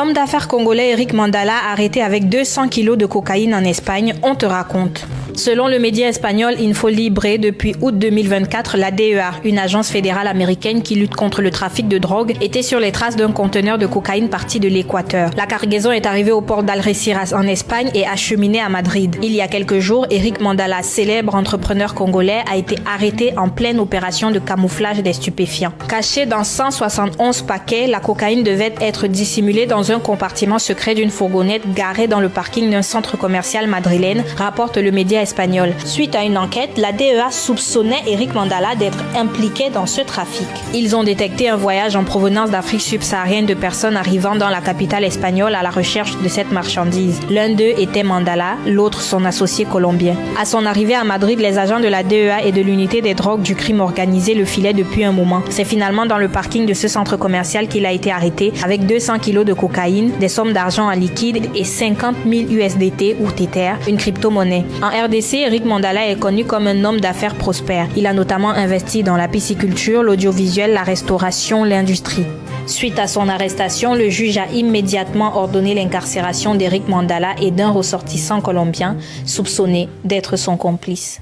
L'homme d'affaires congolais Eric Mandala, arrêté avec 200 kilos de cocaïne en Espagne, on te raconte. Selon le média espagnol Info Libre, depuis août 2024, la DEA, une agence fédérale américaine qui lutte contre le trafic de drogue, était sur les traces d'un conteneur de cocaïne parti de l'Équateur. La cargaison est arrivée au port d'Algeciras en Espagne et acheminée à Madrid. Il y a quelques jours, Eric Mandala, célèbre entrepreneur congolais, a été arrêté en pleine opération de camouflage des stupéfiants. Cachée dans 171 paquets, la cocaïne devait être dissimulée dans un compartiment secret d'une fourgonnette garée dans le parking d'un centre commercial madrilène, rapporte le média espagnol. Suite à une enquête, la DEA soupçonnait Eric Mandala d'être impliqué dans ce trafic. Ils ont détecté un voyage en provenance d'Afrique subsaharienne de personnes arrivant dans la capitale espagnole à la recherche de cette marchandise. L'un d'eux était Mandala, l'autre son associé colombien. À son arrivée à Madrid, les agents de la DEA et de l'unité des drogues du crime organisé le filaient depuis un moment. C'est finalement dans le parking de ce centre commercial qu'il a été arrêté avec 200 kilos de cocaïne, des sommes d'argent en liquide et 50 000 USDT ou Tether, une crypto-monnaie. En RDC, Eric Mandala est connu comme un homme d'affaires prospère. Il a notamment investi dans la pisciculture, l'audiovisuel, la restauration, l'industrie. Suite à son arrestation, le juge a immédiatement ordonné l'incarcération d'Eric Mandala et d'un ressortissant colombien soupçonné d'être son complice.